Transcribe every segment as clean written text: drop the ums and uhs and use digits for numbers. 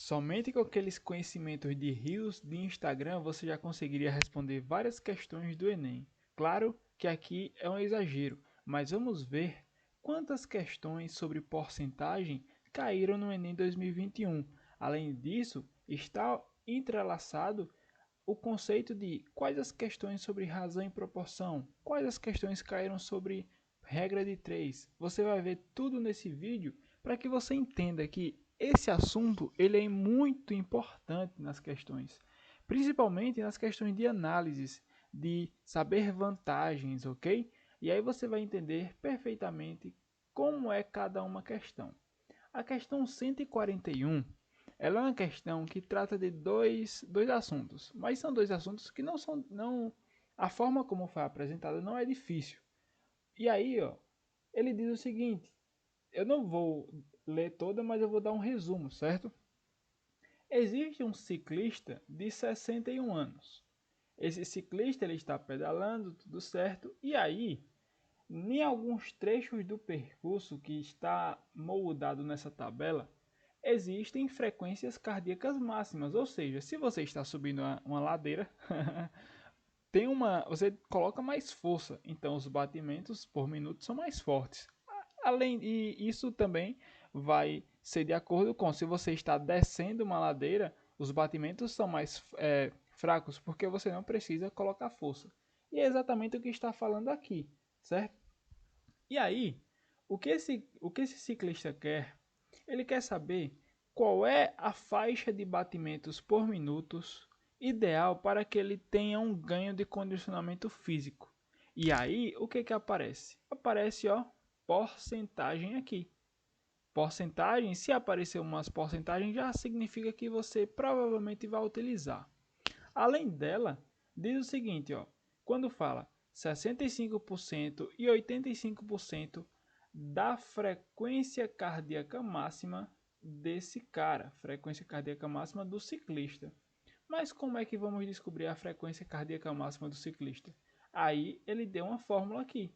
Somente com aqueles conhecimentos de rios de Instagram você já conseguiria responder várias questões do Enem. Claro que aqui é um exagero, mas vamos ver quantas questões sobre porcentagem caíram no Enem 2021. Além disso, está entrelaçado o conceito de quais as questões sobre razão e proporção, quais as questões caíram sobre regra de 3. Você vai ver tudo nesse vídeo para que você entenda que esse assunto ele é muito importante nas questões, principalmente nas questões de análise, de saber vantagens, ok? E aí você vai entender perfeitamente como é cada uma questão. A questão 141, ela é uma questão que trata de dois assuntos, mas são dois assuntos que não são, não, a forma como foi apresentada não é difícil. E aí, ó, ele diz o seguinte, eu não vou ler toda, mas eu vou dar um resumo, certo? Existe um ciclista de 61 anos. Esse ciclista ele está pedalando, tudo certo, e aí, em alguns trechos do percurso que está moldado nessa tabela, existem frequências cardíacas máximas, ou seja, se você está subindo uma ladeira, você coloca mais força, então os batimentos por minuto são mais fortes. Além e isso também vai ser de acordo com se você está descendo uma ladeira, os batimentos são mais fracos, porque você não precisa colocar força. E é exatamente o que está falando aqui, certo? E aí, o que esse ciclista quer? Ele quer saber qual é a faixa de batimentos por minutos ideal para que ele tenha um ganho de condicionamento físico. E aí, o que que aparece? Aparece, ó, porcentagem aqui. Porcentagem, se aparecer umas porcentagens, já significa que você provavelmente vai utilizar. Além dela, diz o seguinte, ó, quando fala 65% e 85% da frequência cardíaca máxima desse cara, frequência cardíaca máxima do ciclista. Mas como é que vamos descobrir a frequência cardíaca máxima do ciclista? Aí ele deu uma fórmula aqui.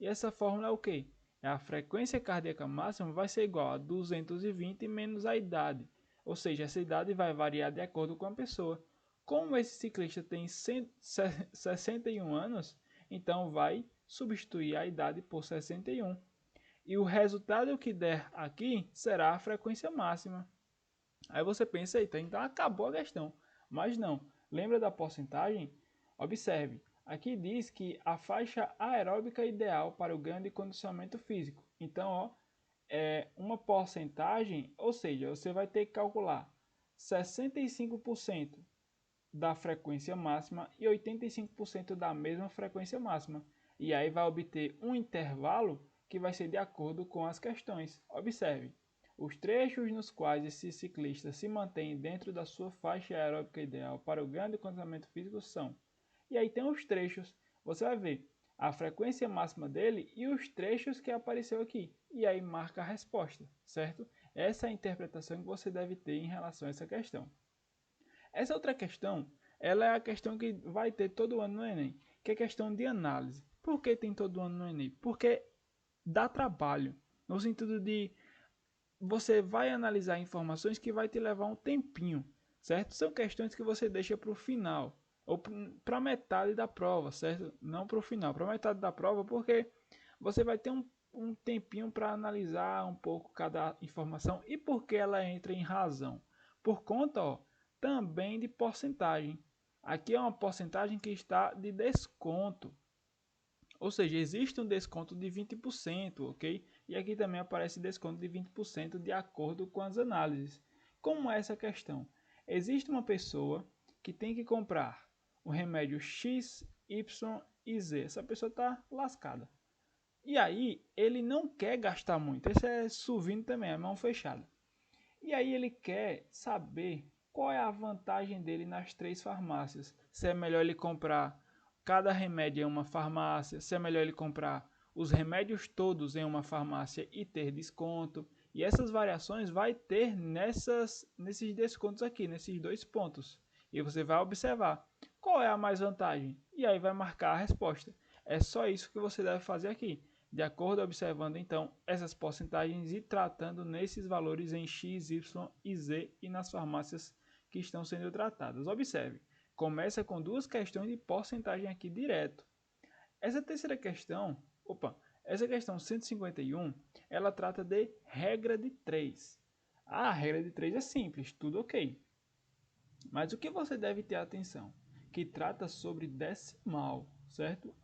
E essa fórmula é o quê? É a frequência cardíaca máxima vai ser igual a 220 menos a idade. Ou seja, essa idade vai variar de acordo com a pessoa. Como esse ciclista tem 61 anos, então vai substituir a idade por 61. E o resultado que der aqui será a frequência máxima. Aí você pensa, eita, então acabou a questão. Mas não. Lembra da porcentagem? Observe. Aqui diz que a faixa aeróbica ideal para o ganho de condicionamento físico. Então, ó, é uma porcentagem, ou seja, você vai ter que calcular 65% da frequência máxima e 85% da mesma frequência máxima. E aí vai obter um intervalo que vai ser de acordo com as questões. Observe, os trechos nos quais esse ciclista se mantém dentro da sua faixa aeróbica ideal para o ganho de condicionamento físico são. E aí tem os trechos, você vai ver a frequência máxima dele e os trechos que apareceu aqui. E aí marca a resposta, certo? Essa é a interpretação que você deve ter em relação a essa questão. Essa outra questão, ela é a questão que vai ter todo ano no Enem, que é a questão de análise. Por que tem todo ano no Enem? Porque dá trabalho, no sentido de você vai analisar informações que vai te levar um tempinho, certo? São questões que você deixa para o final, ou para metade da prova, certo? Não para o final, para metade da prova, porque você vai ter um tempinho para analisar um pouco cada informação e por que ela entra em razão. Por conta, ó, também de porcentagem. Aqui é uma porcentagem que está de desconto. Ou seja, existe um desconto de 20%, ok? E aqui também aparece desconto de 20% de acordo com as análises. Como é essa questão? Existe uma pessoa que tem que comprar o remédio X, Y e Z. Essa pessoa está lascada. E aí, ele não quer gastar muito. Esse é suvindo também, é mão fechada. E aí ele quer saber qual é a vantagem dele nas três farmácias. Se é melhor ele comprar cada remédio em uma farmácia, se é melhor ele comprar os remédios todos em uma farmácia e ter desconto. E essas variações vai ter nesses descontos aqui, nesses dois pontos. E você vai observar qual é a mais vantagem. E aí vai marcar a resposta. É só isso que você deve fazer aqui. De acordo, observando então essas porcentagens e tratando nesses valores em X, Y e Z e nas farmácias que estão sendo tratadas. Observe, começa com duas questões de porcentagem aqui direto. Essa terceira questão, essa questão 151, ela trata de regra de 3. A regra de 3 é simples, tudo ok. Mas o que você deve ter atenção? Que trata sobre decimal, certo?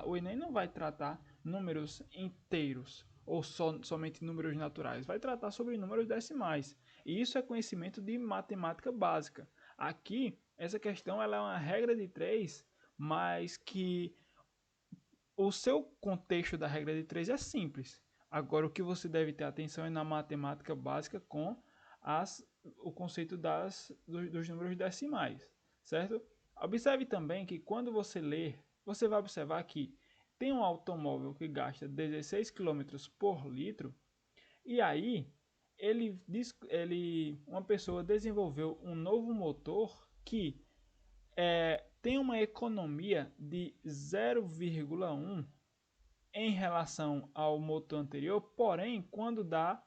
O Enem não vai tratar números inteiros ou somente números naturais. Vai tratar sobre números decimais. E isso é conhecimento de matemática básica. Aqui, essa questão ela é uma regra de 3, mas que o seu contexto da regra de 3 é simples. Agora, o que você deve ter atenção é na matemática básica com o conceito dos números decimais, certo? Observe também que quando você ler, você vai observar que tem um automóvel que gasta 16 km por litro, e aí uma pessoa desenvolveu um novo motor que tem uma economia de 0,1 em relação ao motor anterior, porém, quando dá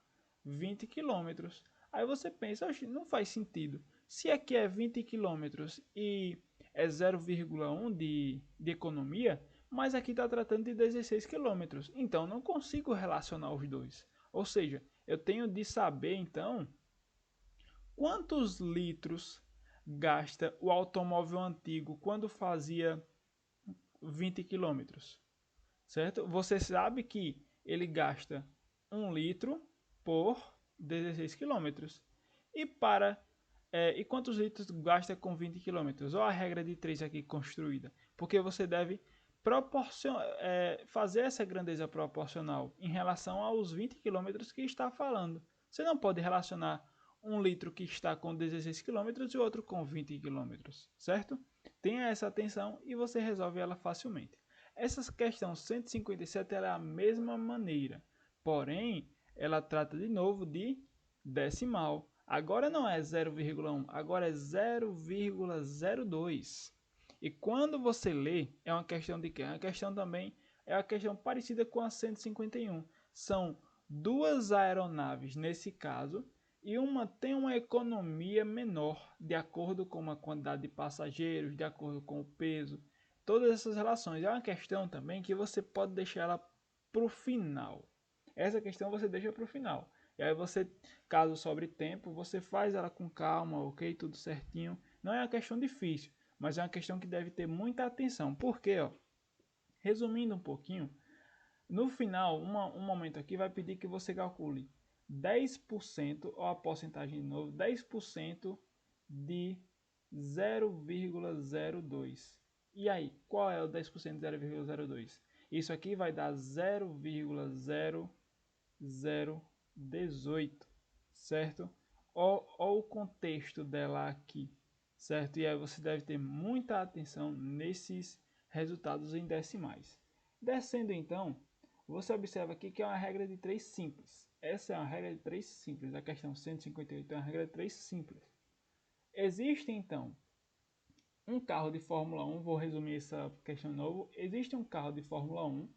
20 km. Aí você pensa, não faz sentido. Se aqui é 20 km e é 0,1 de economia, mas aqui está tratando de 16 km. Então, não consigo relacionar os dois. Ou seja, eu tenho de saber, então, quantos litros gasta o automóvel antigo quando fazia 20 km, certo? Você sabe que ele gasta 1 litro por 16 km. E quantos litros gasta com 20 km? Olha a regra de 3 aqui construída. Porque você deve fazer essa grandeza proporcional em relação aos 20 km que está falando. Você não pode relacionar um litro que está com 16 km e outro com 20 km, certo? Tenha essa atenção e você resolve ela facilmente. Essa questão 157 é a mesma maneira, porém, ela trata de novo de decimal. Agora não é 0,1, agora é 0,02. E quando você lê, é uma questão de quê? É uma questão também, é uma questão parecida com a 151. São duas aeronaves nesse caso, e uma tem uma economia menor, de acordo com a quantidade de passageiros, de acordo com o peso, todas essas relações. É uma questão também que você pode deixar ela para o final. Essa questão você deixa para o final. E aí você, caso sobre tempo, você faz ela com calma, ok? Tudo certinho. Não é uma questão difícil, mas é uma questão que deve ter muita atenção. Por quê? Resumindo um pouquinho, no final, um momento aqui vai pedir que você calcule 10%, ou a porcentagem de novo, 10% de 0,02. E aí, qual é o 10% de 0,02? Isso aqui vai dar 0,0018, certo? Olha o contexto dela aqui, certo? E aí você deve ter muita atenção nesses resultados em decimais. Descendo então, você observa aqui que é uma regra de 3 simples. Essa é uma regra de 3 simples. A questão 158 é uma regra de 3 simples. Existe então um carro de Fórmula 1, vou resumir essa questão de novo. Existe um carro de Fórmula 1,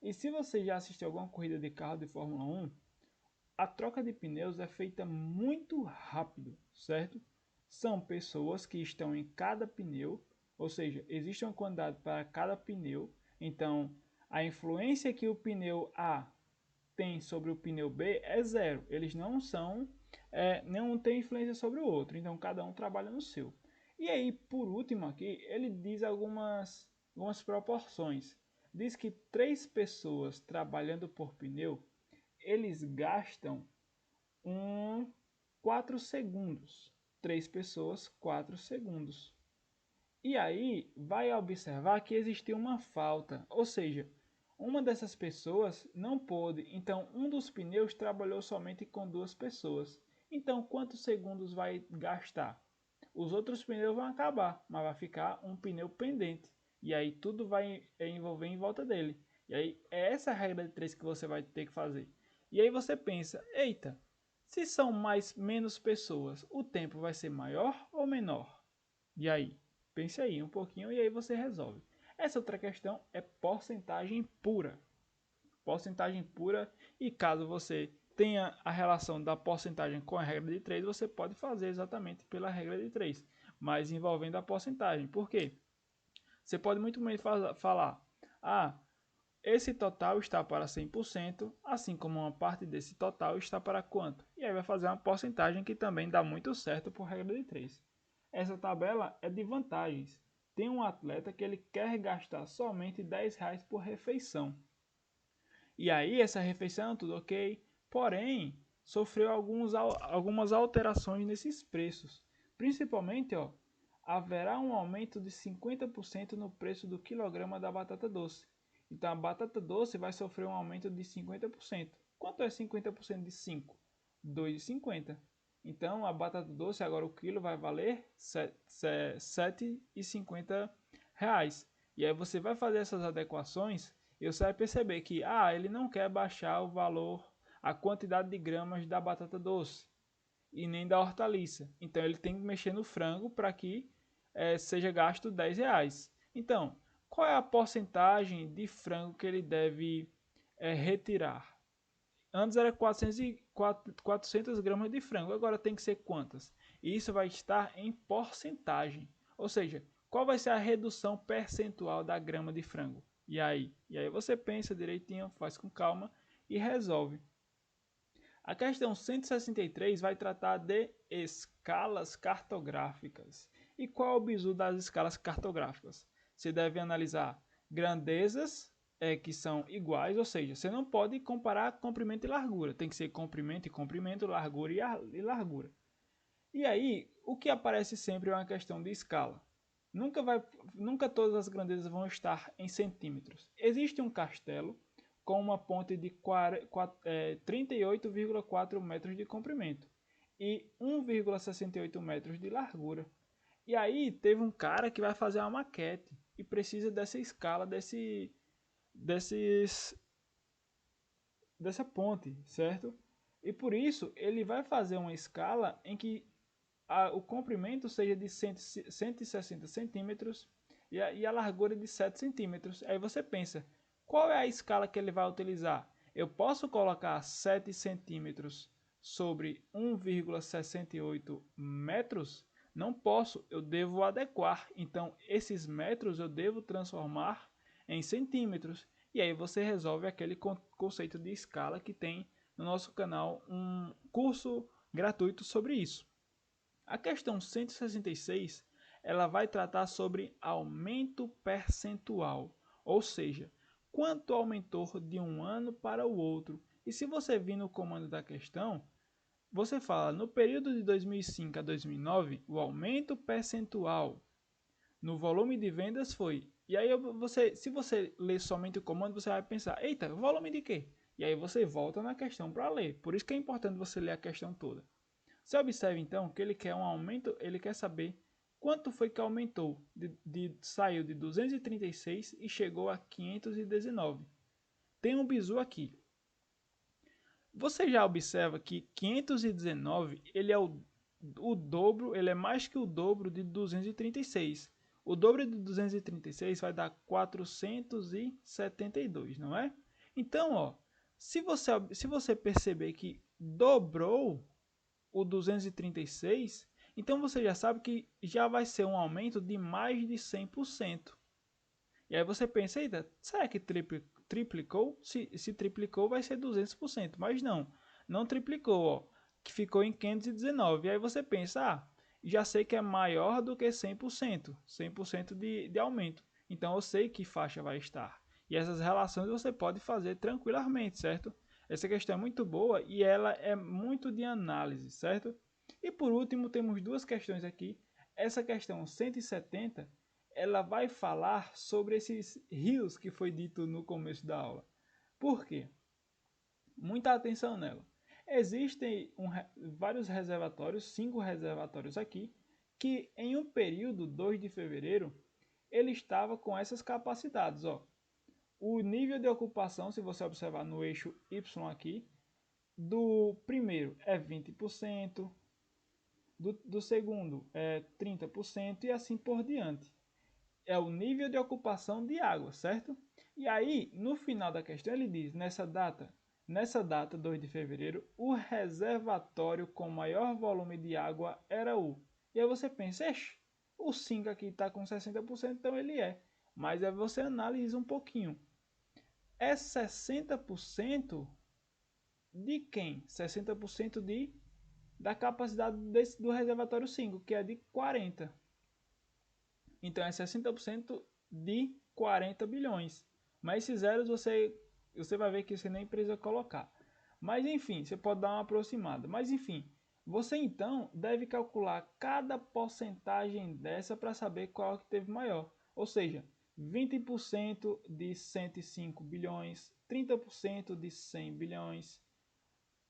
e se você já assistiu alguma corrida de carro de Fórmula 1, a troca de pneus é feita muito rápido, certo? São pessoas que estão em cada pneu, ou seja, existe uma quantidade para cada pneu, então a influência que o pneu A tem sobre o pneu B é zero. Eles não são, nenhum tem influência sobre o outro, então cada um trabalha no seu. E aí, por último aqui, ele diz algumas proporções. Diz que 3 pessoas trabalhando por pneu, eles gastam 4 segundos. 3 pessoas, 4 segundos. E aí, vai observar que existiu uma falta, ou seja, uma dessas pessoas não pôde, então um dos pneus trabalhou somente com 2 pessoas. Então, quantos segundos vai gastar? Os outros pneus vão acabar, mas vai ficar um pneu pendente. E aí tudo vai envolver em volta dele. E aí é essa a regra de 3 que você vai ter que fazer. E aí você pensa, eita, se são menos pessoas, o tempo vai ser maior ou menor? E aí? Pense aí um pouquinho e aí você resolve. Essa outra questão é porcentagem pura. porcentagem pura, e caso você tenha a relação da porcentagem com a regra de 3, você pode fazer exatamente pela regra de 3, mas envolvendo a porcentagem. Por quê? Você pode muito bem falar, esse total está para 100%, assim como uma parte desse total está para quanto? E aí vai fazer uma porcentagem que também dá muito certo por regra de 3. Essa tabela é de vantagens. Tem um atleta que ele quer gastar somente R$ 10 por refeição. E aí essa refeição, tudo ok, porém sofreu algumas alterações nesses preços. Principalmente, haverá um aumento de 50% no preço do quilograma da batata doce. Então a batata doce vai sofrer um aumento de 50%. Quanto é 50% de 5? R$ 2,50. Então a batata doce agora o quilo vai valer R$ 7,50. E aí você vai fazer essas adequações e você vai perceber que ele não quer baixar o valor, a quantidade de gramas da batata doce e nem da hortaliça. Então ele tem que mexer no frango para que seja gasto R$ 10. Então, qual é a porcentagem de frango que ele deve retirar? Antes era 400 gramas de frango, agora tem que ser quantas? E isso vai estar em porcentagem. Ou seja, qual vai ser a redução percentual da grama de frango? E aí você pensa direitinho, faz com calma e resolve. A questão 163 vai tratar de escalas cartográficas. E qual é o bizu das escalas cartográficas? Você deve analisar grandezas que são iguais, ou seja, você não pode comparar comprimento e largura. Tem que ser comprimento e comprimento, largura e largura. E aí, o que aparece sempre é uma questão de escala. Nunca todas as grandezas vão estar em centímetros. Existe um castelo com uma ponte de 38,4 metros de comprimento e 1,68 metros de largura. E aí teve um cara que vai fazer uma maquete e precisa dessa escala dessa ponte, certo? E por isso ele vai fazer uma escala em que o comprimento seja de 160 centímetros e a largura de 7 centímetros. Aí você pensa, qual é a escala que ele vai utilizar? Eu posso colocar 7 centímetros sobre 1,68 metros? Não posso, eu devo adequar. Então, esses metros eu devo transformar em centímetros. E aí você resolve aquele conceito de escala que tem no nosso canal um curso gratuito sobre isso. A questão 166, ela vai tratar sobre aumento percentual, ou seja, quanto aumentou de um ano para o outro. E se você vir no comando da questão, você fala, no período de 2005 a 2009, o aumento percentual no volume de vendas foi. E aí se você ler somente o comando, você vai pensar, eita, volume de quê? E aí você volta na questão para ler. Por isso que é importante você ler a questão toda. Você observa então que ele quer um aumento, ele quer saber quanto foi que aumentou, saiu de 236 e chegou a 519. Tem um bizu aqui. Você já observa que 519 ele é o dobro, ele é mais que o dobro de 236. O dobro de 236 vai dar 472, não é? Então, se você perceber que dobrou o 236, então você já sabe que já vai ser um aumento de mais de 100%. E aí você pensa, eita, será que triplicou? Se triplicou vai ser 200%, mas não triplicou, que ficou em 519. E aí você pensa, já sei que é maior do que 100%, 100% de aumento. Então eu sei que faixa vai estar. E essas relações você pode fazer tranquilamente, certo? Essa questão é muito boa e ela é muito de análise, certo? E por último, temos duas questões aqui. Essa questão 170, ela vai falar sobre esses rios que foi dito no começo da aula. Por quê? Muita atenção nela. Existem vários reservatórios, 5 reservatórios aqui, que em um período, 2 de fevereiro, ele estava com essas capacidades. O nível de ocupação, se você observar no eixo Y aqui, do primeiro é 20%, do segundo é 30% e assim por diante. é o nível de ocupação de água, certo? E aí, no final da questão, ele diz, nessa data, 2 de fevereiro, o reservatório com maior volume de água era o. E aí você pensa, o 5 aqui está com 60%, então ele é. Mas aí você analisa um pouquinho. É 60% de quem? 60% da capacidade do reservatório 5, que é de 40. Então é 60% de 40 bilhões. Mas esses zeros você vai ver que você nem precisa colocar. Mas enfim, você pode dar uma aproximada. Mas enfim, você então deve calcular cada porcentagem dessa para saber qual que teve maior. Ou seja, 20% de 105 bilhões, 30% de 100 bilhões,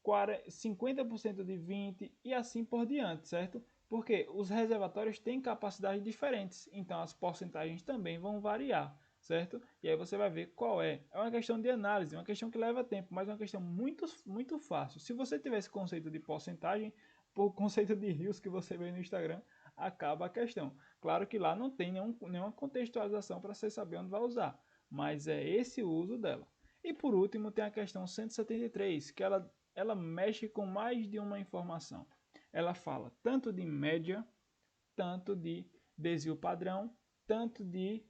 50% de 20 e assim por diante, certo? Porque os reservatórios têm capacidades diferentes, então as porcentagens também vão variar, certo? E aí você vai ver qual é. É uma questão de análise, uma questão que leva tempo, mas é uma questão muito fácil. Se você tiver esse conceito de porcentagem, por conceito de rios que você vê no Instagram, acaba a questão. Claro que lá não tem nenhuma contextualização para você saber onde vai usar, mas é esse o uso dela. E por último tem a questão 173, que ela mexe com mais de uma informação. Ela fala tanto de média, tanto de desvio padrão, tanto de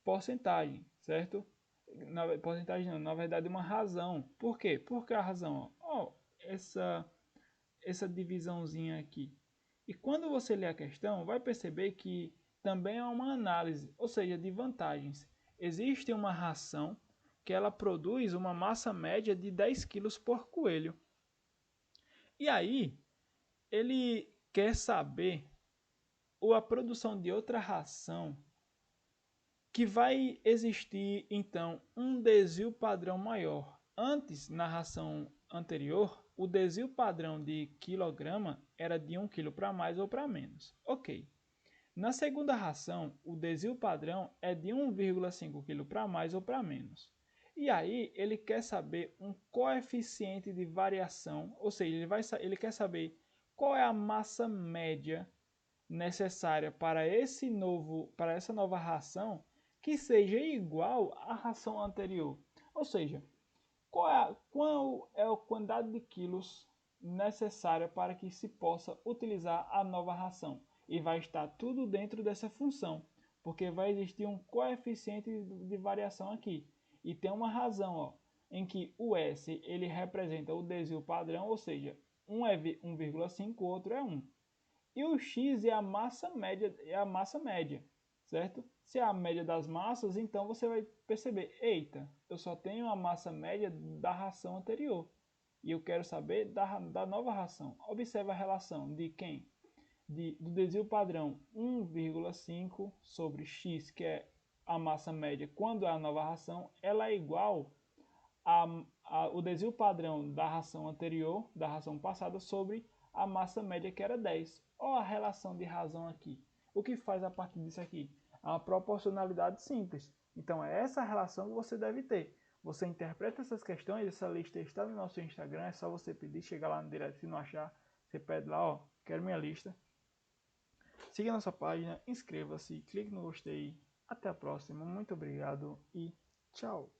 porcentagem, certo? Porcentagem não, na verdade uma razão. Por quê? Por que a razão? Essa divisãozinha aqui. E quando você lê a questão, vai perceber que também é uma análise, ou seja, de vantagens. Existe uma ração que ela produz uma massa média de 10 quilos por coelho. E aí, ele quer saber a produção de outra ração que vai existir, então, um desvio padrão maior. Antes, na ração anterior, o desvio padrão de quilograma era de 1 kg para mais ou para menos. Ok. Na segunda ração, o desvio padrão é de 1,5 kg para mais ou para menos. E aí, ele quer saber um coeficiente de variação, ou seja, ele quer saber qual é a massa média necessária para essa nova ração que seja igual à ração anterior. Ou seja, qual é a quantidade de quilos necessária para que se possa utilizar a nova ração. E vai estar tudo dentro dessa função, porque vai existir um coeficiente de variação aqui. E tem uma razão, ó, em que o S ele representa o desvio padrão, ou seja, um é 1,5, o outro é 1. E o X é a massa média, certo? Se é a média das massas, então você vai perceber, eita, eu só tenho a massa média da ração anterior. E eu quero saber da nova ração. Observe a relação de quem? Do desvio padrão 1,5 sobre X, que é a massa média quando é a nova ração, ela é igual o desvio padrão da ração anterior, da ração passada, sobre a massa média que era 10. Olha a relação de razão aqui. O que faz a partir disso aqui? É uma proporcionalidade simples. Então é essa relação que você deve ter. Você interpreta essas questões, essa lista está no nosso Instagram, é só você pedir, chegar lá no direct, se não achar, você pede lá, ó, quero minha lista. Siga nossa página, inscreva-se, clique no gostei. Até a próxima, muito obrigado e tchau!